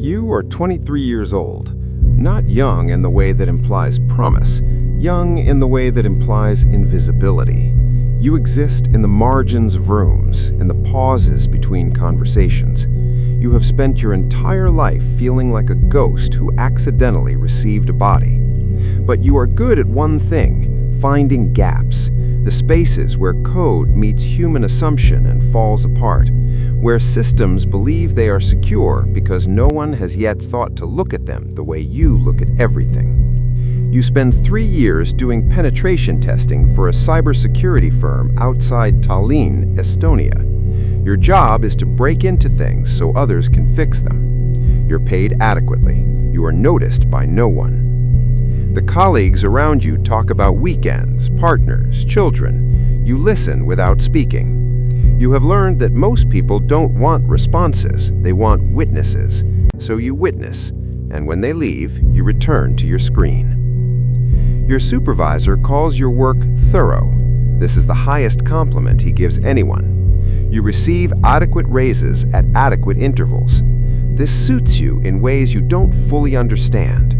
You are 23 years old, not young in the way that implies promise, young in the way that implies invisibility. You exist in the margins of rooms, in the pauses between conversations. You have spent your entire life feeling like a ghost who accidentally received a body. But you are good at one thing, finding gaps, the spaces where code meets human assumption and falls apart, where systems believe they are secure because no one has yet thought to look at them the way you look at everything. You spend 3 years doing penetration testing for a cybersecurity firm outside Tallinn, Estonia. Your job is to break into things so others can fix them. You're paid adequately. You are noticed by no one. The colleagues around you talk about weekends, partners, children. You listen without speaking. You have learned that most people don't want responses, they want witnesses. So you witness, and when they leave, you return to your screen. Your supervisor calls your work thorough. This is the highest compliment he gives anyone. You receive adequate raises at adequate intervals. This suits you in ways you don't fully understand.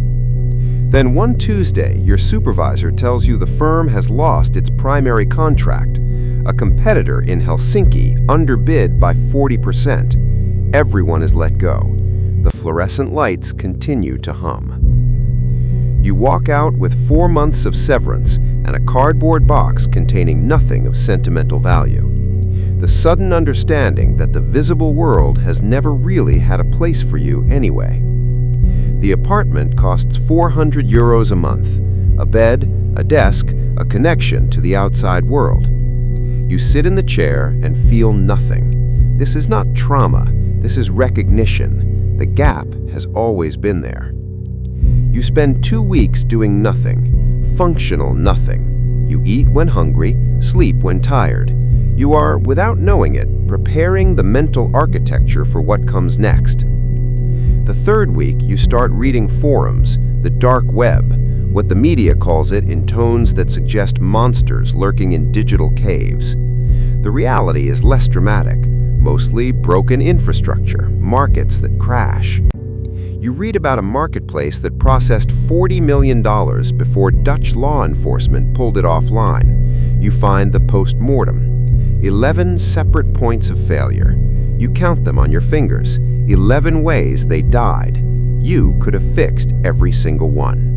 Then one Tuesday, your supervisor tells you the firm has lost its primary contract. A competitor in Helsinki underbid by 40%. Everyone is let go. The fluorescent lights continue to hum. You walk out with 4 months of severance and a cardboard box containing nothing of sentimental value. The sudden understanding that the visible world has never really had a place for you anyway. The apartment costs €400 a month, a bed, a desk, a connection to the outside world. You sit in the chair and feel nothing. This is not trauma, this is recognition. The gap has always been there. You spend 2 weeks doing nothing, functional nothing. You eat when hungry, sleep when tired. You are, without knowing it, preparing the mental architecture for what comes next. The 3rd week, you start reading forums, the dark web, what the media calls it in tones that suggest monsters lurking in digital caves. The reality is less dramatic, mostly broken infrastructure, markets that crash. You read about a marketplace that processed $40 million before Dutch law enforcement pulled it offline. You find the post-mortem. 11 separate points of failure. You count them on your fingers. 11 ways they died. You could have fixed every single one.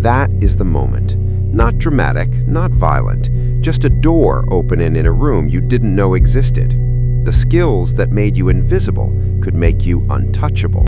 That is the moment. Not dramatic, not violent, just a door opening in a room you didn't know existed. The skills that made you invisible could make you untouchable.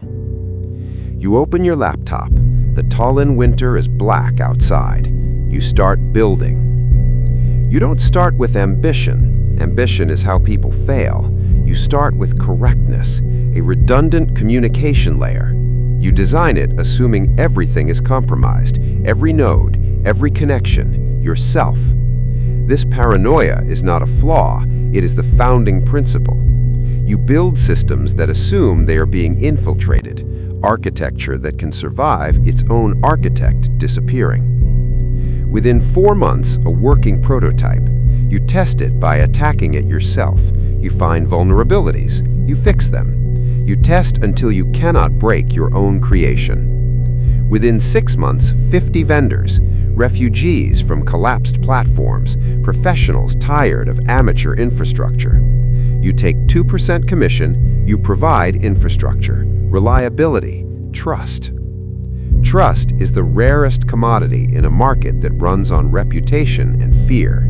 You open your laptop. The Tallinn winter is black outside. You start building. You don't start with ambition. Ambition is how people fail. You start with correctness, a redundant communication layer. You design it assuming everything is compromised, every node, every connection, yourself. This paranoia is not a flaw, it is the founding principle. You build systems that assume they are being infiltrated, architecture that can survive its own architect disappearing. Within 4 months, a working prototype. You test it by attacking it yourself. You find vulnerabilities. You fix them. You test until you cannot break your own creation. Within 6 months, 50 vendors, refugees from collapsed platforms, professionals tired of amateur infrastructure. You take 2% commission. You provide infrastructure, reliability, trust. Trust is the rarest commodity in a market that runs on reputation and fear.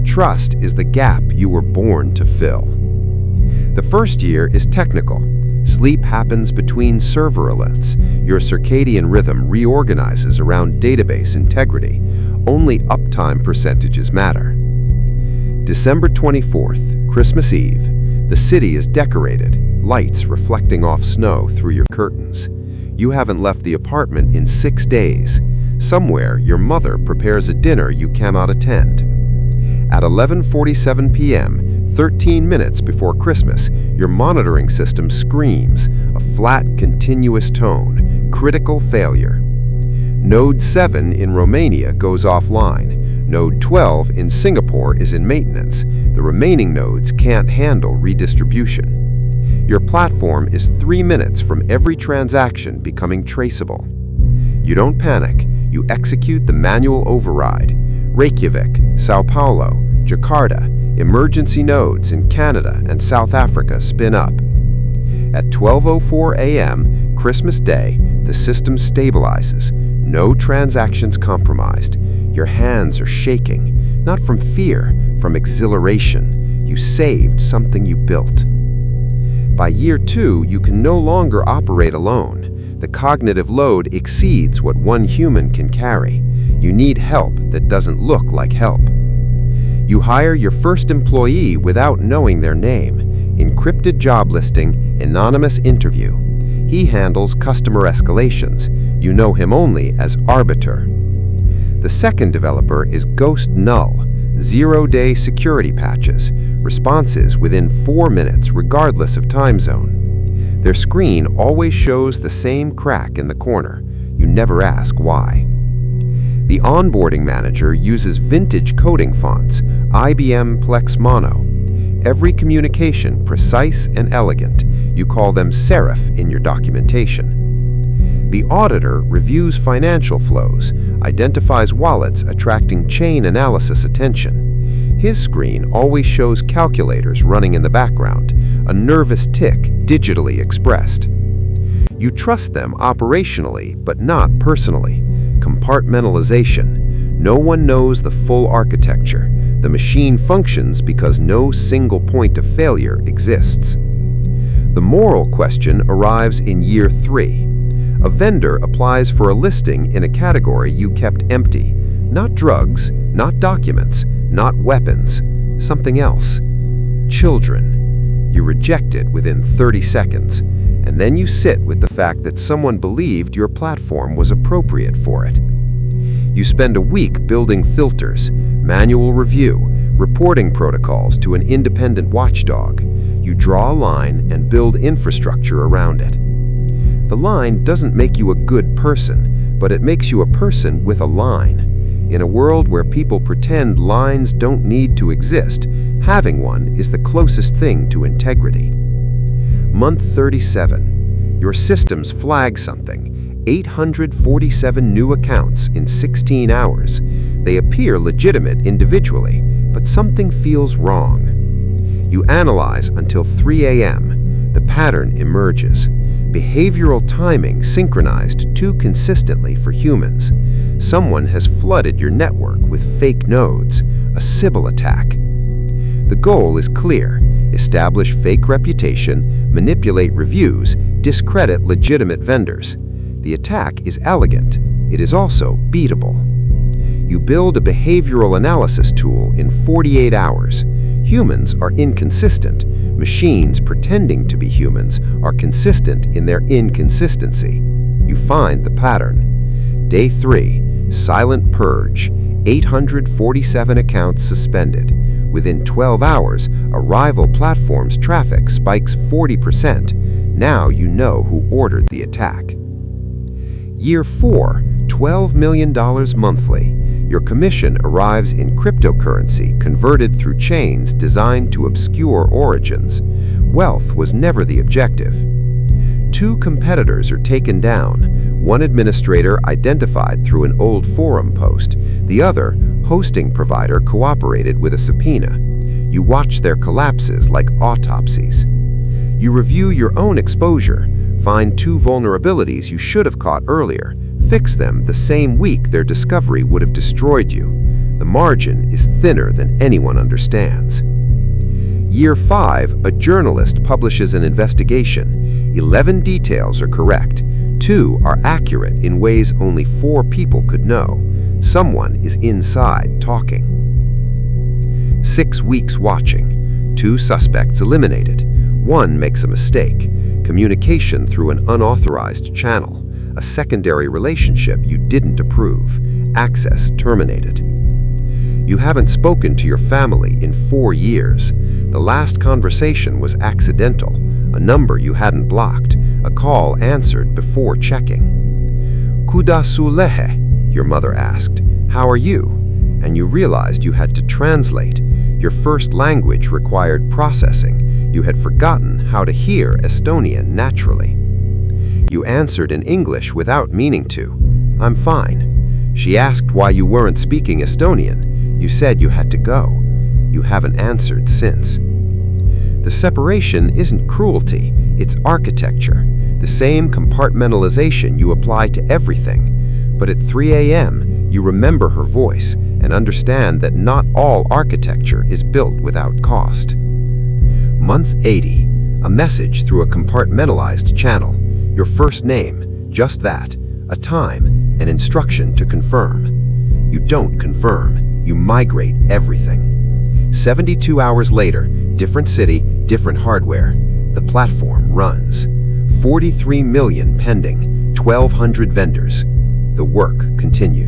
Trust is the gap you were born to fill. The first year is technical. Sleep happens between server alerts. Your circadian rhythm reorganizes around database integrity. Only uptime percentages matter. December 24th, Christmas Eve. The city is decorated, lights reflecting off snow through your curtains. You haven't left the apartment in 6 days. Somewhere, your mother prepares a dinner you cannot attend. At 11:47 p.m., 13 minutes before Christmas, your monitoring system screams, a flat, continuous tone, critical failure. Node 7 in Romania goes offline. Node 12 in Singapore is in maintenance. The remaining nodes can't handle redistribution. Your platform is 3 minutes from every transaction becoming traceable. You don't panic, you execute the manual override. Reykjavik, Sao Paulo, Jakarta, emergency nodes in Canada and South Africa spin up. At 12:04 a.m., Christmas Day, the system stabilizes. No transactions compromised. Your hands are shaking, not from fear, from exhilaration. You saved something you built. By year 2, you can no longer operate alone. The cognitive load exceeds what one human can carry. You need help that doesn't look like help. You hire your first employee without knowing their name. Encrypted job listing, anonymous interview. He handles customer escalations. You know him only as Arbiter. The second developer is Ghost Null, 0-day security patches, responses within 4 minutes regardless of time zone. Their screen always shows the same crack in the corner. You never ask why. The onboarding manager uses vintage coding fonts, IBM Plex Mono. Every communication precise and elegant. You call them serif in your documentation. The auditor reviews financial flows, identifies wallets attracting chain analysis attention. His screen always shows calculators running in the background, a nervous tick digitally expressed. You trust them operationally, but not personally. Compartmentalization. No one knows the full architecture. The machine functions because no single point of failure exists. The moral question arrives in year 3. A vendor applies for a listing in a category you kept empty. Not drugs, not documents, not weapons, something else. Children. You reject it within 30 seconds, and then you sit with the fact that someone believed your platform was appropriate for it. You spend a week building filters, manual review, reporting protocols to an independent watchdog. You draw a line and build infrastructure around it. The line doesn't make you a good person, but it makes you a person with a line. In a world where people pretend lines don't need to exist, having one is the closest thing to integrity. Month 37. Your systems flag something. 847 new accounts in 16 hours. They appear legitimate individually, but something feels wrong. You analyze until 3 a.m. The pattern emerges. Behavioral timing synchronized too consistently for humans. Someone has flooded your network with fake nodes, a Sybil attack. The goal is clear. Establish fake reputation, manipulate reviews, discredit legitimate vendors. The attack is elegant. It is also beatable. You build a behavioral analysis tool in 48 hours. Humans are inconsistent. Machines pretending to be humans are consistent in their inconsistency. You find the pattern. Day 3, silent purge. 847 accounts suspended. Within 12 hours, a rival platform's traffic spikes 40%. Now you know who ordered the attack. Year 4, $12 million monthly. Your commission arrives in cryptocurrency converted through chains designed to obscure origins. Wealth was never the objective. 2 competitors are taken down. One administrator identified through an old forum post. The other, hosting provider, cooperated with a subpoena. You watch their collapses like autopsies. You review your own exposure. Find 2 vulnerabilities you should have caught earlier. Fix them the same week their discovery would have destroyed you. The margin is thinner than anyone understands. Year 5, a journalist publishes an investigation. 11 details are correct. 2 are accurate in ways only 4 people could know. Someone is inside talking. 6 weeks watching. 2 suspects eliminated. 1 makes a mistake. Communication through an unauthorized channel. A secondary relationship you didn't approve. Access terminated. You haven't spoken to your family in 4 years. The last conversation was accidental. A number you hadn't blocked. A call answered before checking. Kuda sulehe? Your mother asked. How are you? And you realized you had to translate. Your first language required processing. You had forgotten how to hear Estonian naturally. You answered in English without meaning to. I'm fine. She asked why you weren't speaking Estonian. You said you had to go. You haven't answered since. The separation isn't cruelty, it's architecture. The same compartmentalization you apply to everything. But at 3 a.m., you remember her voice and understand that not all architecture is built without cost. Month 80. A message through a compartmentalized channel. Your first name, just that. A time, an instruction to confirm. You don't confirm, you migrate everything. 72 hours later, different city, different hardware. The platform runs. 43 million pending, 1,200 vendors. The work continues.